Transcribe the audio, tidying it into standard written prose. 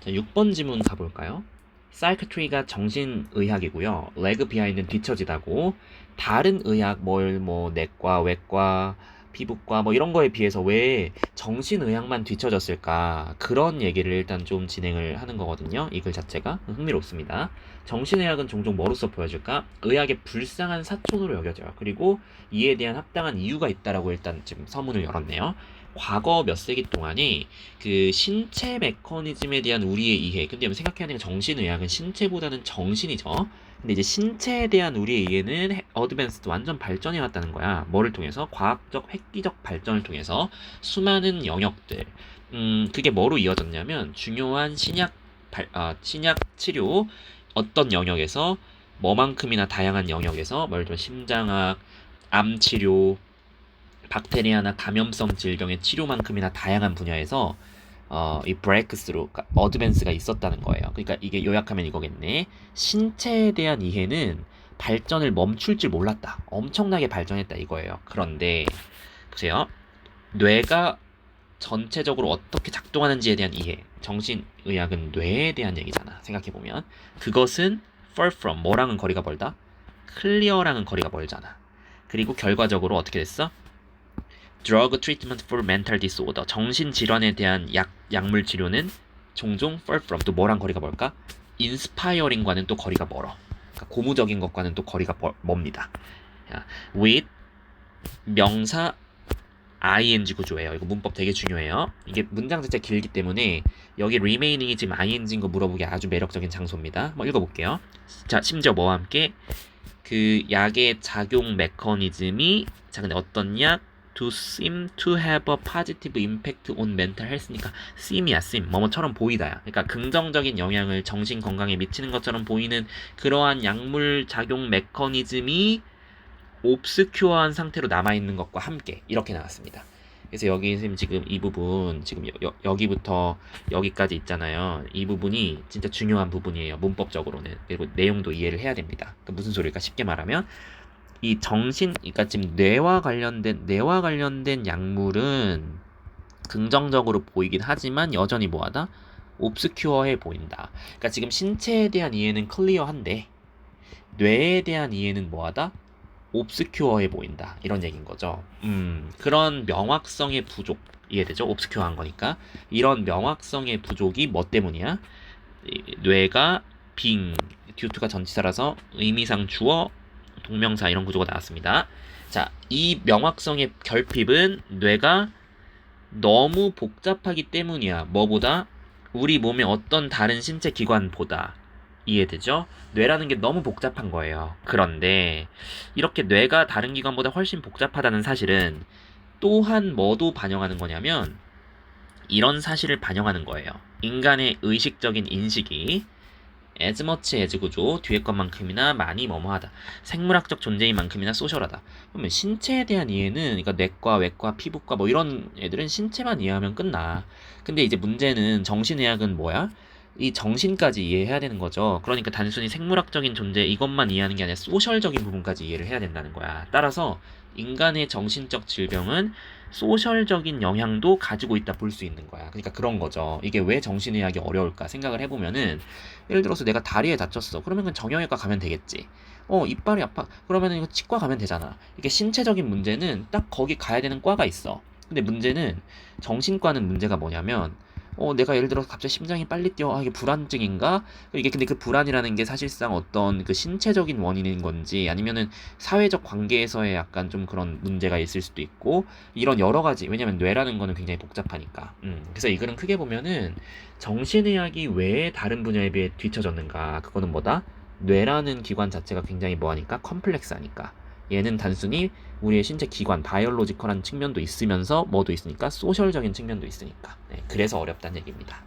자, 6번 지문 가볼까요? 사이키트리가 정신의학이고요. 레그 비하인드는 뒤처지다고. 다른 의학, 내과, 외과, 피부과 이런 거에 비해서 왜 정신의학만 뒤처졌을까? 그런 얘기를 일단 좀 진행을 하는 거거든요. 이 글 자체가 흥미롭습니다. 정신의학은 종종 뭐로써 보여줄까? 의학의 불쌍한 사촌으로 여겨져요. 그리고 이에 대한 합당한 이유가 있다라고 일단 지금 서문을 열었네요. 과거 몇 세기 동안에 그 신체 메커니즘에 대한 우리의 이해. 근데 생각해야 하는 게 정신의학은 신체보다는 정신이죠. 근데 이제 신체에 대한 우리의 이해는 어드밴스드 완전 발전해 왔다는 거야. 뭐를 통해서? 과학적 획기적 발전을 통해서 수많은 영역들. 그게 뭐로 이어졌냐면 중요한 신약 치료 어떤 영역에서 뭐만큼이나 다양한 영역에서 예를 들어 심장학, 암 치료, 박테리아나 감염성 질병의 치료만큼이나 다양한 분야에서 이 브레이크스루, 어드밴스가 있었다는 거예요. 그러니까 이게 요약하면 이거겠네. 신체에 대한 이해는 발전을 멈출 줄 몰랐다. 엄청나게 발전했다 이거예요. 그런데 보세요. 뇌가 전체적으로 어떻게 작동하는지에 대한 이해. 정신의학은 뇌에 대한 얘기잖아. 생각해보면. 그것은 far from, 뭐랑은 거리가 멀다? 클리어랑은 거리가 멀잖아. 그리고 결과적으로 어떻게 됐어? Drug treatment for mental disorder. 정신질환에 대한 약물 치료는 종종 far from, 또 뭐랑 거리가 멀까? inspiring과는 또 거리가 멀어. 그러니까 고무적인 것과는 또 거리가 멉니다. with 명사 ing 구조예요. 이거 문법 되게 중요해요. 이게 문장 자체 길기 때문에 여기 remaining이 지금 ing인 거 물어보기 아주 매력적인 장소입니다. 읽어볼게요. 자, 심지어 뭐와 함께 그 약의 작용 메커니즘이 자 근데 어떤 약 to seem to have a positive impact on mental health니까 seem이야 seem 뭐뭐처럼 보이다야. 그러니까 긍정적인 영향을 정신 건강에 미치는 것처럼 보이는 그러한 약물 작용 메커니즘이 옵스큐어한 상태로 남아있는 것과 함께 이렇게 나왔습니다. 그래서 여기 지금 이 부분 지금 여기부터 여기까지 있잖아요. 이 부분이 진짜 중요한 부분이에요. 문법적으로는. 그리고 내용도 이해를 해야 됩니다. 그러니까 무슨 소리일까? 쉽게 말하면 이 그러니까 지금 뇌와 관련된 약물은 긍정적으로 보이긴 하지만 여전히 뭐하다? 옵스큐어해 보인다. 그러니까 지금 신체에 대한 이해는 클리어한데 뇌에 대한 이해는 뭐하다? 옵스큐어해 보인다. 이런 얘기인 거죠. 그런 명확성의 부족. 이해되죠? 옵스큐어한 거니까. 이런 명확성의 부족이 뭐 때문이야? 뇌가 듀투가 전치사라서 의미상 주어, 동명사 이런 구조가 나왔습니다. 자, 이 명확성의 결핍은 뇌가 너무 복잡하기 때문이야. 뭐보다? 우리 몸의 어떤 다른 신체 기관보다. 이해되죠? 뇌라는 게 너무 복잡한 거예요. 그런데 이렇게 뇌가 다른 기관보다 훨씬 복잡하다는 사실은 또한 뭐도 반영하는 거냐면 이런 사실을 반영하는 거예요. 인간의 의식적인 인식이 as much as 구조 뒤에 것만큼이나 많이 뭐뭐하다. 생물학적 존재인 만큼이나 소셜하다. 그러면 신체에 대한 이해는 그러니까 내과, 외과, 피부과 이런 애들은 신체만 이해하면 끝나. 근데 이제 문제는 정신의학은 뭐야? 이 정신까지 이해해야 되는 거죠. 그러니까 단순히 생물학적인 존재 이것만 이해하는 게 아니라 소셜적인 부분까지 이해를 해야 된다는 거야. 따라서 인간의 정신적 질병은 소셜적인 영향도 가지고 있다 볼 수 있는 거야. 그러니까 그런 거죠. 이게 왜 정신의학이 어려울까 생각을 해보면은 예를 들어서 내가 다리에 다쳤어. 그러면 정형외과 가면 되겠지. 이빨이 아파. 그러면 이거 치과 가면 되잖아. 이게 신체적인 문제는 딱 거기 가야 되는 과가 있어. 근데 문제는 정신과는 문제가 뭐냐면 내가 예를 들어서 갑자기 심장이 빨리 뛰어. 이게 불안증인가? 이게 근데 그 불안이라는 게 사실상 어떤 그 신체적인 원인인 건지 아니면은 사회적 관계에서의 약간 좀 그런 문제가 있을 수도 있고 이런 여러 가지. 왜냐면 뇌라는 거는 굉장히 복잡하니까. 그래서 이 글은 크게 보면은 정신의학이 왜 다른 분야에 비해 뒤처졌는가? 그거는 뭐다? 뇌라는 기관 자체가 굉장히 뭐하니까? 컴플렉스하니까. 얘는 단순히 우리의 신체 기관, 바이올로지컬한 측면도 있으면서 뭐도 있으니까 소셜적인 측면도 있으니까. 네, 그래서 어렵다는 얘기입니다.